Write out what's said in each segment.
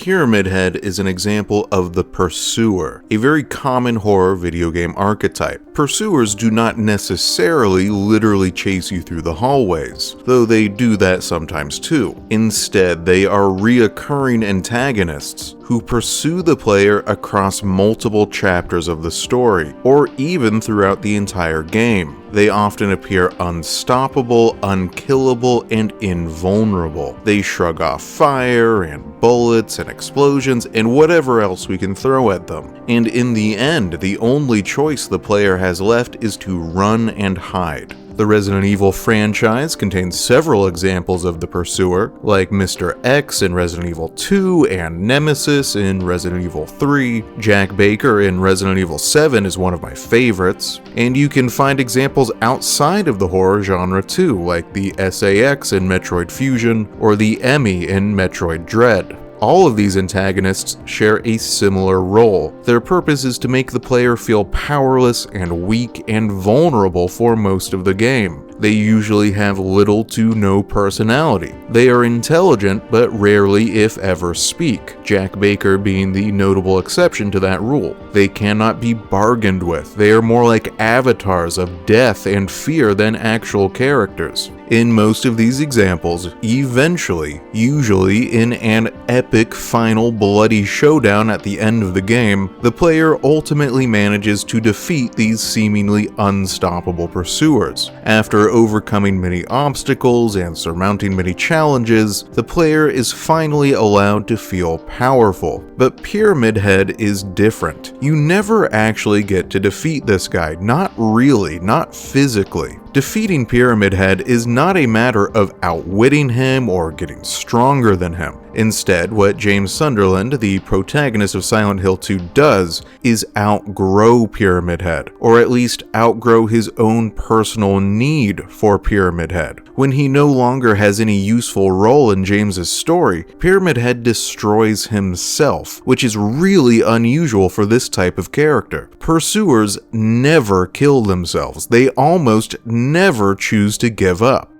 Pyramid Head is an example of the pursuer, a very common horror video game archetype. Pursuers do not necessarily literally chase you through the hallways, though they do that sometimes too. Instead, they are reoccurring antagonists who pursue the player across multiple chapters of the story, or even throughout the entire game. They often appear unstoppable, unkillable, and invulnerable. They shrug off fire and bullets and explosions and whatever else we can throw at them. And in the end, the only choice the player has left is to run and hide. The Resident Evil franchise contains several examples of the pursuer, like Mr. X in Resident Evil 2 and Nemesis in Resident Evil 3. Jack Baker in Resident Evil 7 is one of my favorites, and you can find examples outside of the horror genre too, like the SAX in Metroid Fusion or the Emmy in Metroid Dread. All of these antagonists share a similar role. Their purpose is to make the player feel powerless and weak and vulnerable for most of the game. They usually have little to no personality. They are intelligent, but rarely, if ever, speak, Jack Baker being the notable exception to that rule. They cannot be bargained with. They are more like avatars of death and fear than actual characters. In most of these examples, eventually, usually in an epic final bloody showdown at the end of the game, the player ultimately manages to defeat these seemingly unstoppable pursuers. After overcoming many obstacles and surmounting many challenges, the player is finally allowed to feel powerful. But Pyramid Head is different. You never actually get to defeat this guy, not really, not physically. Defeating Pyramid Head is not a matter of outwitting him or getting stronger than him. Instead, what James Sunderland, the protagonist of Silent Hill 2, does is outgrow Pyramid Head, or at least outgrow his own personal need for Pyramid Head. When he no longer has any useful role in James's story, Pyramid Head destroys himself, which is really unusual for this type of character. Pursuers never kill themselves. They almost never choose to give up.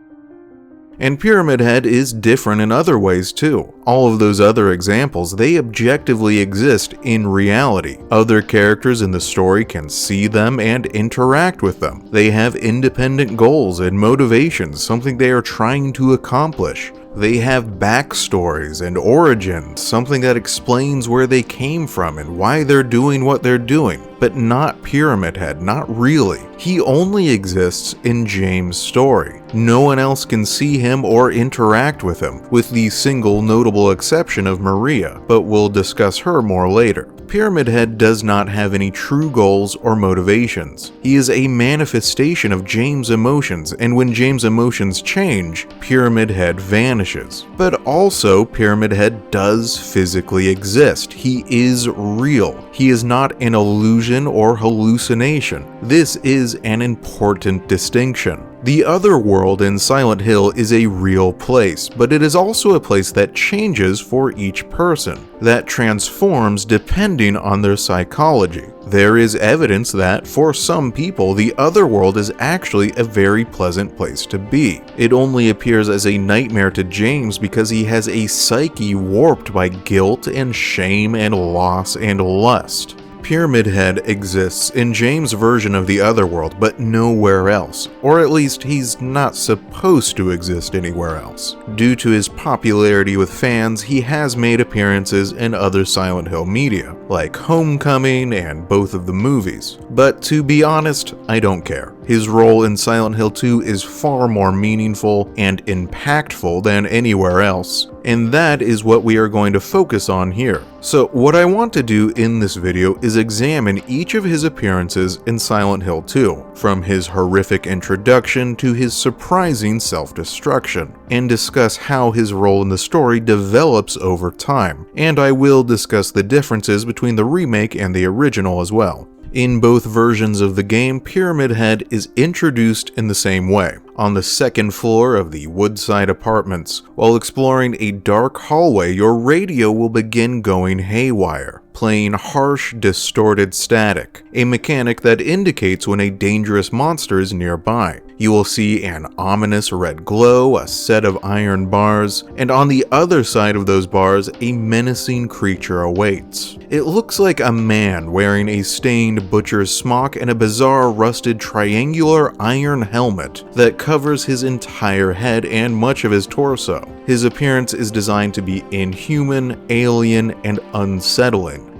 And Pyramid Head is different in other ways too. All of those other examples, they objectively exist in reality. Other characters in the story can see them and interact with them. They have independent goals and motivations, something they are trying to accomplish. They have backstories and origins, something that explains where they came from and why they're doing what they're doing. But not Pyramid Head, not really. He only exists in James' story. No one else can see him or interact with him, with the single notable exception of Maria, but we'll discuss her more later. Pyramid Head does not have any true goals or motivations. He is a manifestation of James' emotions, and when James' emotions change, Pyramid Head vanishes. But also, Pyramid Head does physically exist. He is real. He is not an illusion or hallucination. This is an important distinction. The other world in Silent Hill is a real place, but it is also a place that changes for each person, that transforms depending on their psychology. There is evidence that, for some people, the other world is actually a very pleasant place to be. It only appears as a nightmare to James because he has a psyche warped by guilt and shame and loss and lust. Pyramid Head exists in James' version of the otherworld, but nowhere else, or at least he's not supposed to exist anywhere else. Due to his popularity with fans, he has made appearances in other Silent Hill media, like Homecoming and both of the movies. But to be honest, I don't care. His role in Silent Hill 2 is far more meaningful and impactful than anywhere else, and that is what we are going to focus on here. So what I want to do in this video is examine each of his appearances in Silent Hill 2, from his horrific introduction to his surprising self-destruction, and discuss how his role in the story develops over time, and I will discuss the differences between the remake and the original as well. In both versions of the game, Pyramid Head is introduced in the same way, on the second floor of the Woodside Apartments. While exploring a dark hallway, your radio will begin going haywire. playing harsh, distorted static, a mechanic that indicates when a dangerous monster is nearby. You will see an ominous red glow, a set of iron bars, and on the other side of those bars, a menacing creature awaits. It looks like a man wearing a stained butcher's smock and a bizarre rusted triangular iron helmet that covers his entire head and much of his torso. His appearance is designed to be inhuman, alien, and unsettling.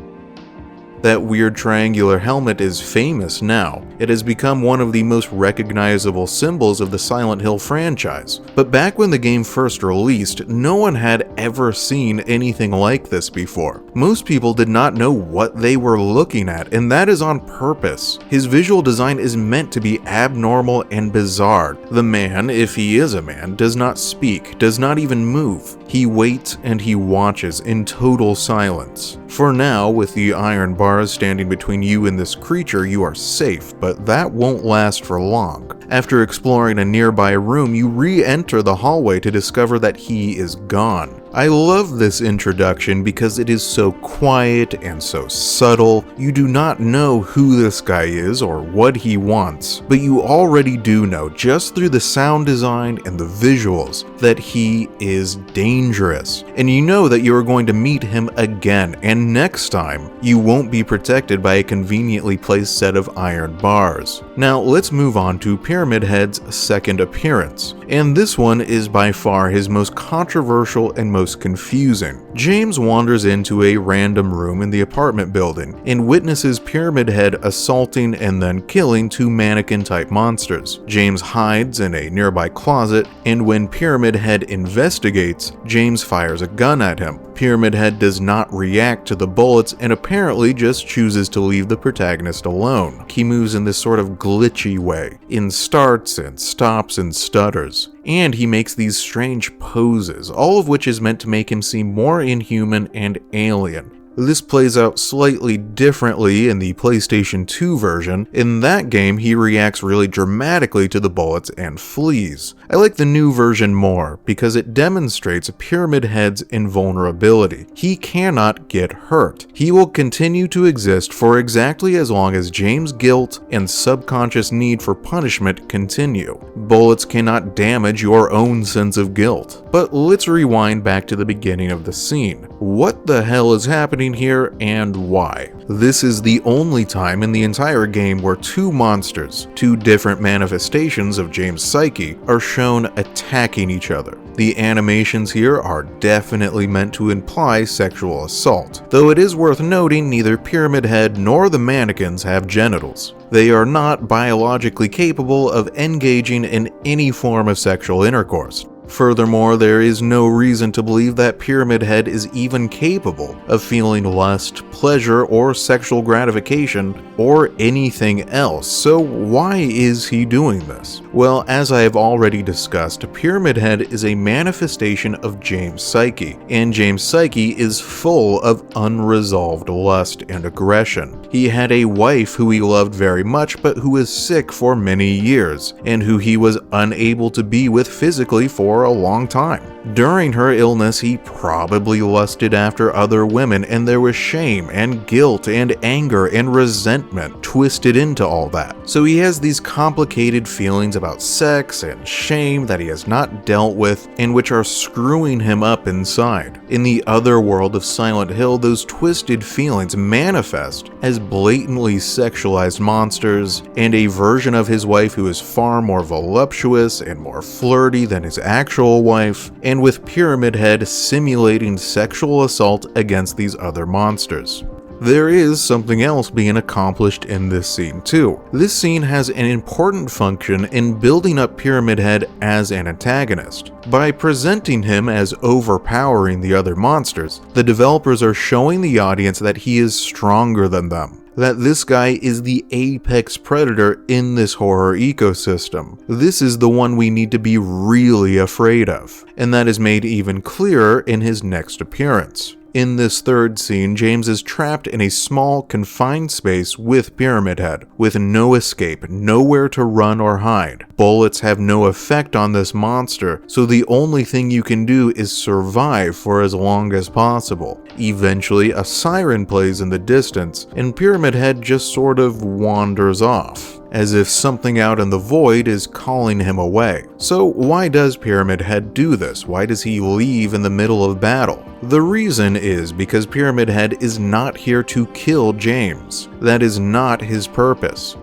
That weird triangular helmet is famous now. It has become one of the most recognizable symbols of the Silent Hill franchise. But back when the game first released, no one had ever seen anything like this before. Most people did not know what they were looking at, and that is on purpose. His visual design is meant to be abnormal and bizarre. The man, if he is a man, does not speak, does not even move. He waits and he watches in total silence. For now, with the iron bars standing between you and this creature, you are safe, but that won't last for long. After exploring a nearby room, you re-enter the hallway to discover that he is gone. I love this introduction because it is so quiet and so subtle. You do not know who this guy is or what he wants, but you already do know, just through the sound design and the visuals, that he is dangerous. And you know that you are going to meet him again, and next time, you won't be protected by a conveniently placed set of iron bars. Now, let's move on to Pyramid Head's second appearance, and this one is by far his most controversial and most confusing. James wanders into a random room in the apartment building and witnesses Pyramid Head assaulting and then killing two mannequin-type monsters. James hides in a nearby closet, and when Pyramid Head investigates, James fires a gun at him. Pyramid Head does not react to the bullets and apparently just chooses to leave the protagonist alone. He moves in this sort of glitchy way, in starts and stops and stutters. And he makes these strange poses, all of which is meant to make him seem more inhuman and alien. This plays out slightly differently in the PlayStation 2 version. In that game, he reacts really dramatically to the bullets and flees. I like the new version more because it demonstrates Pyramid Head's invulnerability. He cannot get hurt. He will continue to exist for exactly as long as James' guilt and subconscious need for punishment continue. Bullets cannot damage your own sense of guilt. But let's rewind back to the beginning of the scene. What the hell is happening here and why? This is the only time in the entire game where two monsters, two different manifestations of James' psyche, are shown attacking each other. The animations here are definitely meant to imply sexual assault, though it is worth noting neither Pyramid Head nor the mannequins have genitals. They are not biologically capable of engaging in any form of sexual intercourse. Furthermore, there is no reason to believe that Pyramid Head is even capable of feeling lust, pleasure, or sexual gratification, or anything else. So why is he doing this? Well, as I have already discussed, Pyramid Head is a manifestation of James' psyche, and James' psyche is full of unresolved lust and aggression. He had a wife who he loved very much, but who was sick for many years, and who he was unable to be with physically for a long time. During her illness, he probably lusted after other women, and there was shame and guilt and anger and resentment twisted into all that. So he has these complicated feelings about sex and shame that he has not dealt with, and which are screwing him up inside. In the other world of Silent Hill, those twisted feelings manifest as blatantly sexualized monsters, and a version of his wife who is far more voluptuous and more flirty than his actual wife, and with Pyramid Head simulating sexual assault against these other monsters. There is something else being accomplished in this scene too. This scene has an important function in building up Pyramid Head as an antagonist. By presenting him as overpowering the other monsters, the developers are showing the audience that he is stronger than them. That this guy is the apex predator in this horror ecosystem. This is the one we need to be really afraid of, and that is made even clearer in his next appearance. In this third scene, James is trapped in a small, confined space with Pyramid Head, with no escape, nowhere to run or hide. Bullets have no effect on this monster, so the only thing you can do is survive for as long as possible. Eventually, a siren plays in the distance, and Pyramid Head just sort of wanders off, as if something out in the void is calling him away. So why does Pyramid Head do this? Why does he leave in the middle of battle? The reason is because Pyramid Head is not here to kill James. That is not his purpose.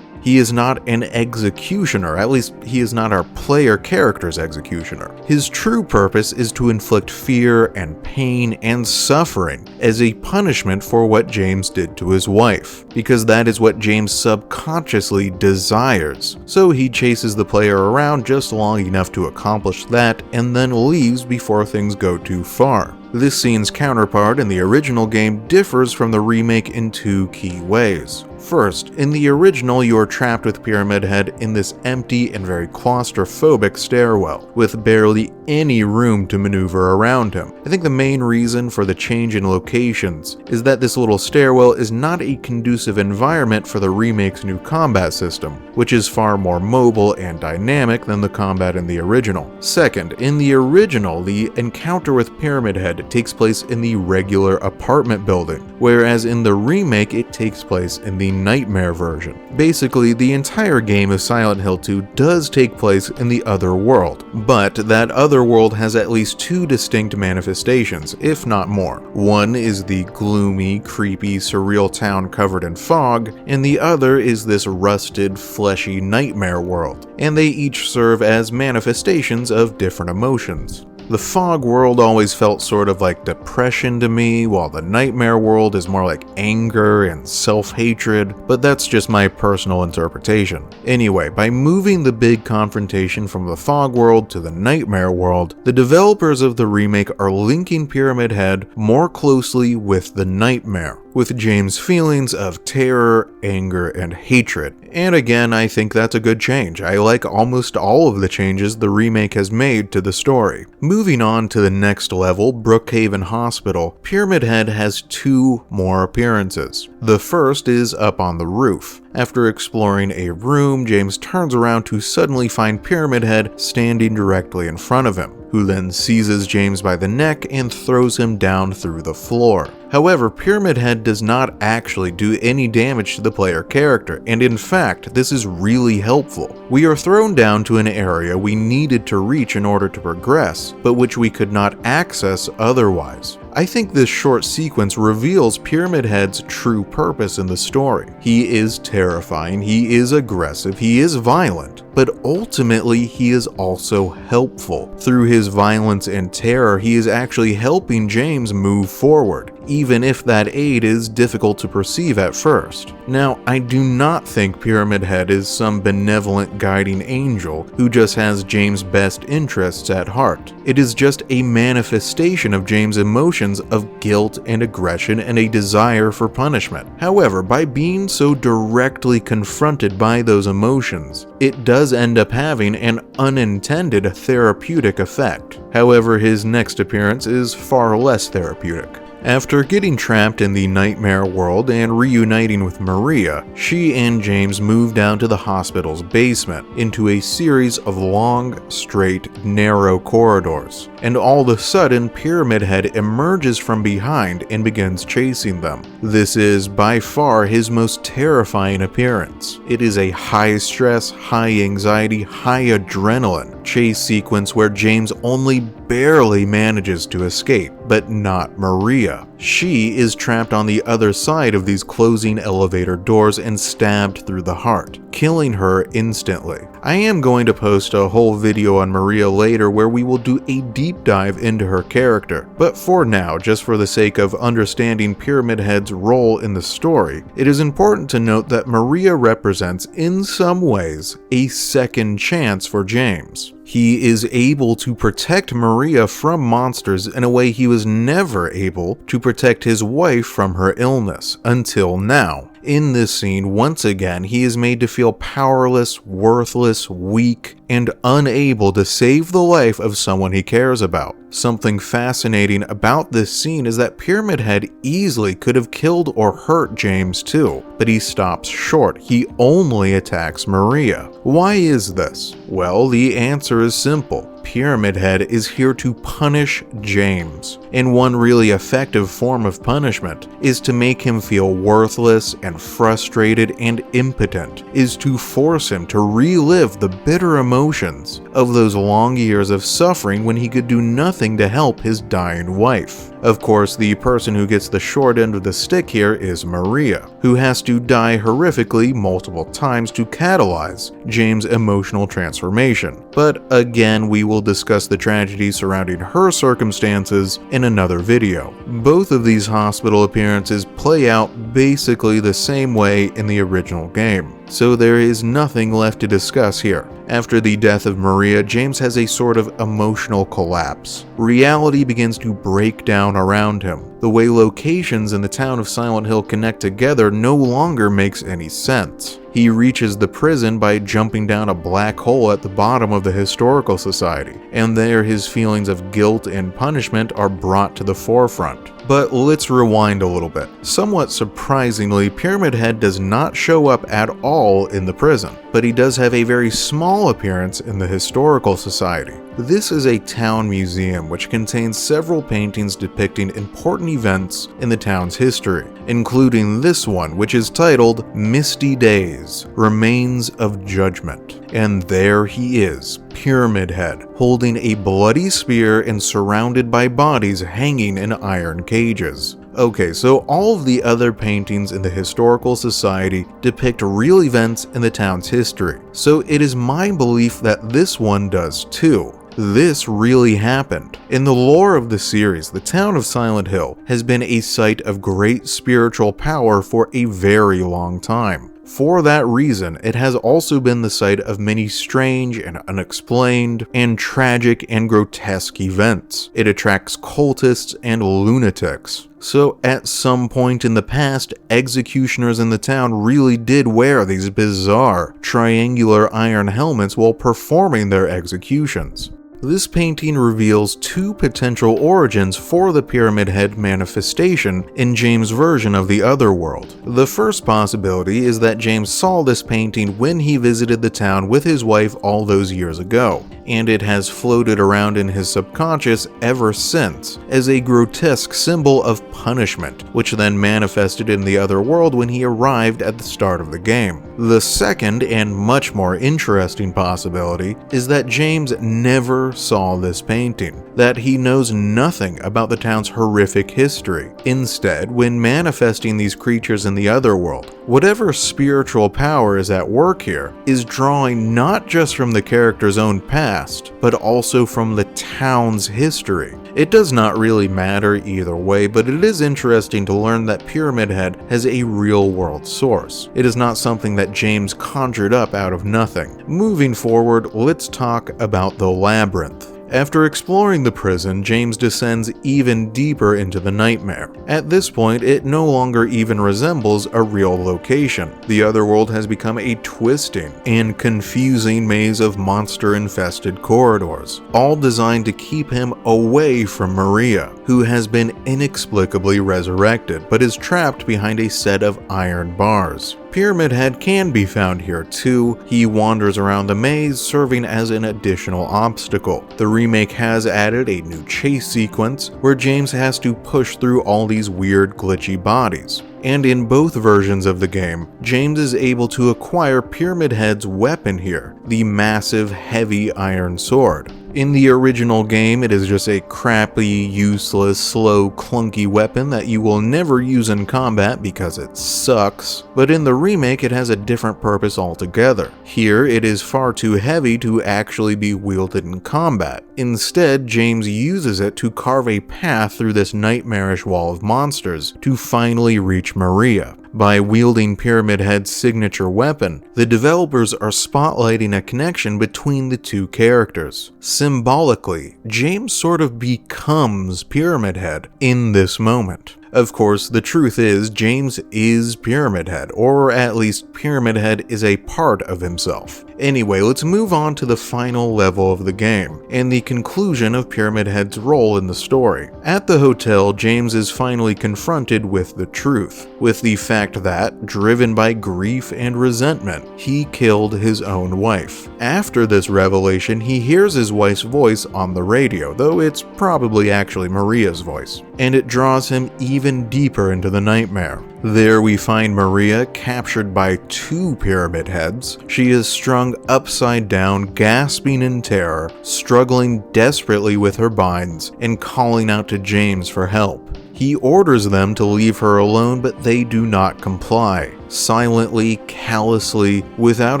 He is not an executioner, at least he is not our player character's executioner. His true purpose is to inflict fear and pain and suffering as a punishment for what James did to his wife, because that is what James subconsciously desires. So he chases the player around just long enough to accomplish that and then leaves before things go too far. This scene's counterpart in the original game differs from the remake in two key ways. First, in the original, you are trapped with Pyramid Head in this empty and very claustrophobic stairwell, with barely any room to maneuver around him. I think the main reason for the change in locations is that this little stairwell is not a conducive environment for the remake's new combat system, which is far more mobile and dynamic than the combat in the original. Second, in the original, the encounter with Pyramid Head takes place in the regular apartment building, whereas in the remake it takes place in the Nightmare version. Basically, the entire game of Silent Hill 2 does take place in the other world, but that other world has at least two distinct manifestations, if not more. One is the gloomy, creepy, surreal town covered in fog, and the other is this rusted, fleshy nightmare world, and they each serve as manifestations of different emotions. The fog world always felt sort of like depression to me, while the nightmare world is more like anger and self-hatred, but that's just my personal interpretation. Anyway, by moving the big confrontation from the fog world to the nightmare world, the developers of the remake are linking Pyramid Head more closely with the nightmare, with James' feelings of terror, anger, and hatred. And again, I think that's a good change. I like almost all of the changes the remake has made to the story. Moving on to the next level, Brookhaven Hospital, Pyramid Head has two more appearances. The first is up on the roof. After exploring a room, James turns around to suddenly find Pyramid Head standing directly in front of him, who then seizes James by the neck and throws him down through the floor. However, Pyramid Head does not actually do any damage to the player character, and in fact, this is really helpful. We are thrown down to an area we needed to reach in order to progress, but which we could not access otherwise. I think this short sequence reveals Pyramid Head's true purpose in the story. He is terrifying, he is aggressive, he is violent, but ultimately he is also helpful. Through his violence and terror, he is actually helping James move forward, even if that aid is difficult to perceive at first. Now, I do not think Pyramid Head is some benevolent guiding angel who just has James' best interests at heart. It is just a manifestation of James' emotions of guilt and aggression and a desire for punishment. However, by being so directly confronted by those emotions, it does end up having an unintended therapeutic effect. However, his next appearance is far less therapeutic. After getting trapped in the nightmare world and reuniting with Maria, she and James move down to the hospital's basement into a series of long, straight, narrow corridors. And all of a sudden, Pyramid Head emerges from behind and begins chasing them. This is by far his most terrifying appearance. It is a high-stress, high-anxiety, high-adrenaline chase sequence where James only barely manages to escape, but not Maria. She is trapped on the other side of these closing elevator doors and stabbed through the heart, killing her instantly. I am going to post a whole video on Maria later where we will do a deep dive into her character, but for now, just for the sake of understanding Pyramid Head's role in the story, it is important to note that Maria represents, in some ways, a second chance for James. He is able to protect Maria from monsters in a way he was never able to protect his wife from her illness, until now. In this scene, once again, he is made to feel powerless, worthless, weak, and unable to save the life of someone he cares about. Something fascinating about this scene is that Pyramid Head easily could have killed or hurt James too, but he stops short. He only attacks Maria. Why is this? Well, the answer is simple. Pyramid Head is here to punish James, and one really effective form of punishment is to make him feel worthless and frustrated and impotent, is to force him to relive the bitter emotions of those long years of suffering when he could do nothing to help his dying wife. Of course, the person who gets the short end of the stick here is Maria, who has to die horrifically multiple times to catalyze James' emotional transformation. But again, we will discuss the tragedy surrounding her circumstances in another video. Both of these hospital appearances play out basically the same way in the original game, so there is nothing left to discuss here. After the death of Maria, James has a sort of emotional collapse. Reality begins to break down around him. The way locations in the town of Silent Hill connect together no longer makes any sense. He reaches the prison by jumping down a black hole at the bottom of the Historical Society, and there his feelings of guilt and punishment are brought to the forefront. But let's rewind a little bit. Somewhat surprisingly, Pyramid Head does not show up at all in the prison, but he does have a very small appearance in the Historical Society. This is a town museum which contains several paintings depicting important events in the town's history, including this one, which is titled Misty Days, Remains of Judgment. And there he is, Pyramid Head, holding a bloody spear and surrounded by bodies hanging in iron cages. Okay, so all of the other paintings in the Historical Society depict real events in the town's history, so it is my belief that this one does too. This really happened. In the lore of the series, the town of Silent Hill has been a site of great spiritual power for a very long time. For that reason, it has also been the site of many strange and unexplained and tragic and grotesque events. It attracts cultists and lunatics. So at some point in the past, executioners in the town really did wear these bizarre triangular iron helmets while performing their executions. This painting reveals two potential origins for the Pyramid Head manifestation in James' version of the Otherworld. The first possibility is that James saw this painting when he visited the town with his wife all those years ago, and it has floated around in his subconscious ever since as a grotesque symbol of punishment, which then manifested in the Otherworld when he arrived at the start of the game. The second and much more interesting possibility is that James never saw this painting, that he knows nothing about the town's horrific history. Instead, when manifesting these creatures in the Otherworld, whatever spiritual power is at work here is drawing not just from the character's own past, but also from the town's history. It does not really matter either way, but it is interesting to learn that Pyramid Head has a real-world source. It is not something that James conjured up out of nothing. Moving forward, let's talk about the labyrinth. After exploring the prison, James descends even deeper into the nightmare. At this point, it no longer even resembles a real location. The Otherworld has become a twisting and confusing maze of monster-infested corridors, all designed to keep him away from Maria, who has been inexplicably resurrected but is trapped behind a set of iron bars. Pyramid Head can be found here too. He wanders around the maze, serving as an additional obstacle. The remake has added a new chase sequence where James has to push through all these weird glitchy bodies. And in both versions of the game, James is able to acquire Pyramid Head's weapon here, the massive, heavy iron sword. In the original game, it is just a crappy, useless, slow, clunky weapon that you will never use in combat because it sucks, but in the remake it has a different purpose altogether. Here, it is far too heavy to actually be wielded in combat. Instead, James uses it to carve a path through this nightmarish wall of monsters to finally reach Maria. By wielding Pyramid Head's signature weapon, the developers are spotlighting a connection between the two characters. Symbolically, James sort of becomes Pyramid Head in this moment. Of course, the truth is, James is Pyramid Head, or at least Pyramid Head is a part of himself. Anyway, let's move on to the final level of the game, and the conclusion of Pyramid Head's role in the story. At the hotel, James is finally confronted with the truth, with the fact that, driven by grief and resentment, he killed his own wife. After this revelation, he hears his wife's voice on the radio, though it's probably actually Maria's voice, and it draws him even deeper into the nightmare. There we find Maria captured by two Pyramid Heads. She is strung upside down, gasping in terror, struggling desperately with her binds, and calling out to James for help. He orders them to leave her alone, but they do not comply. Silently, callously, without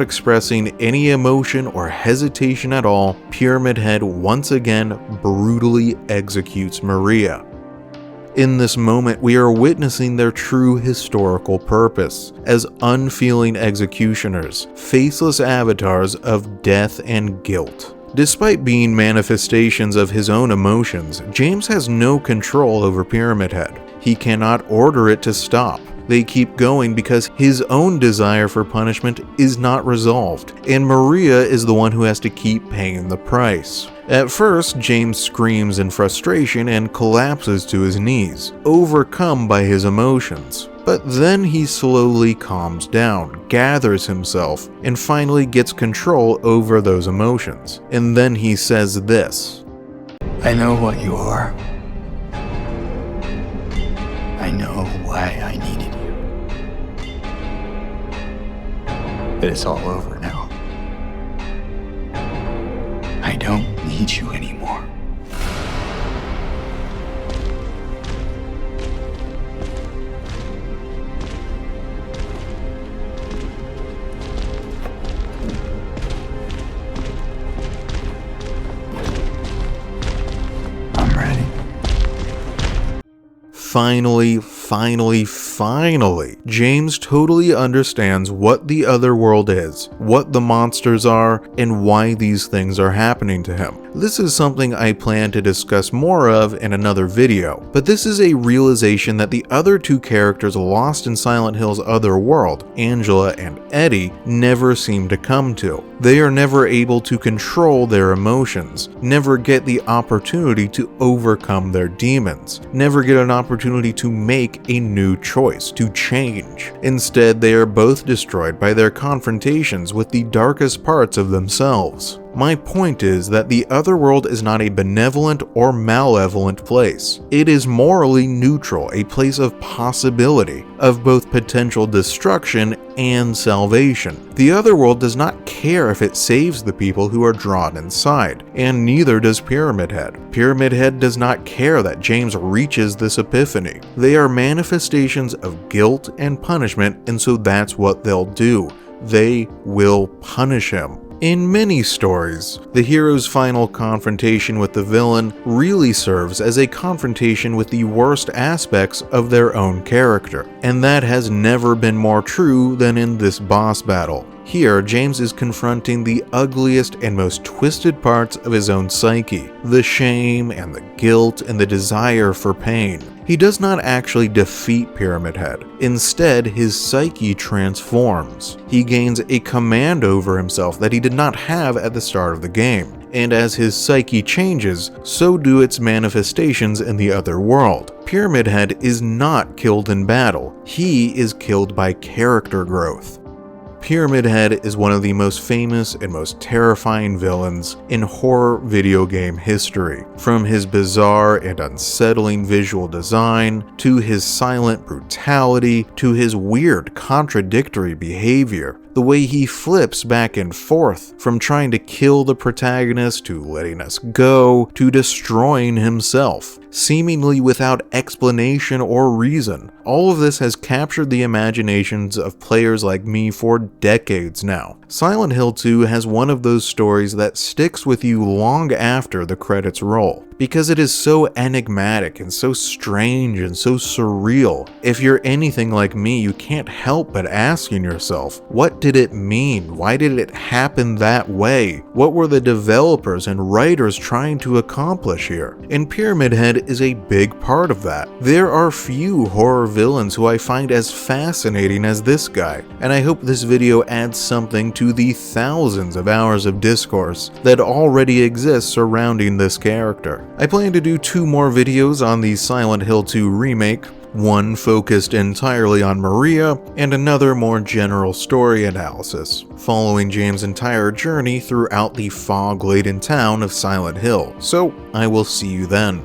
expressing any emotion or hesitation at all, Pyramid Head once again brutally executes Maria. In this moment, we are witnessing their true historical purpose, as unfeeling executioners, faceless avatars of death and guilt. Despite being manifestations of his own emotions, James has no control over Pyramid Head. He cannot order it to stop. They keep going because his own desire for punishment is not resolved, and Maria is the one who has to keep paying the price. At first, James screams in frustration and collapses to his knees, overcome by his emotions. But then he slowly calms down, gathers himself, and finally gets control over those emotions. And then he says this: I know what you are. I know why I needed you. But it's all over now. I don't need you anymore. I'm ready. Finally, James totally understands what the other world is, what the monsters are, and why these things are happening to him. This is something I plan to discuss more of in another video, but this is a realization that the other two characters lost in Silent Hill's other world, Angela and Eddie, never seem to come to. They are never able to control their emotions, never get the opportunity to overcome their demons, never get an opportunity to make a new choice, to change. Instead, they are both destroyed by their confrontations with the darkest parts of themselves. My point is that the other world is not a benevolent or malevolent place. It is morally neutral, a place of possibility, of both potential destruction and salvation. The other world does not care if it saves the people who are drawn inside, and neither does Pyramid Head. Pyramid Head does not care that James reaches this epiphany. They are manifestations of guilt and punishment, and so that's what they'll do. They will punish him. In many stories, the hero's final confrontation with the villain really serves as a confrontation with the worst aspects of their own character, and that has never been more true than in this boss battle. Here, James is confronting the ugliest and most twisted parts of his own psyche, the shame and the guilt and the desire for pain. He does not actually defeat Pyramid Head. Instead, his psyche transforms. He gains a command over himself that he did not have at the start of the game. And as his psyche changes, so do its manifestations in the other world. Pyramid Head is not killed in battle. He is killed by character growth. Pyramid Head is one of the most famous and most terrifying villains in horror video game history. From his bizarre and unsettling visual design, to his silent brutality, to his weird contradictory behavior, the way he flips back and forth from trying to kill the protagonist to letting us go to destroying himself. seemingly without explanation or reason. All of this has captured the imaginations of players like me for decades now. Silent Hill 2 has one of those stories that sticks with you long after the credits roll, because it is so enigmatic and so strange and so surreal. If you're anything like me, you can't help but asking yourself, what did it mean? Why did it happen that way? What were the developers and writers trying to accomplish here? And Pyramid Head is a big part of that. There are few horror villains who I find as fascinating as this guy, and I hope this video adds something to the thousands of hours of discourse that already exist surrounding this character. I plan to do 2 more videos on the Silent Hill 2 remake, one focused entirely on Maria, and another more general story analysis, following James' entire journey throughout the fog-laden town of Silent Hill. So I will see you then.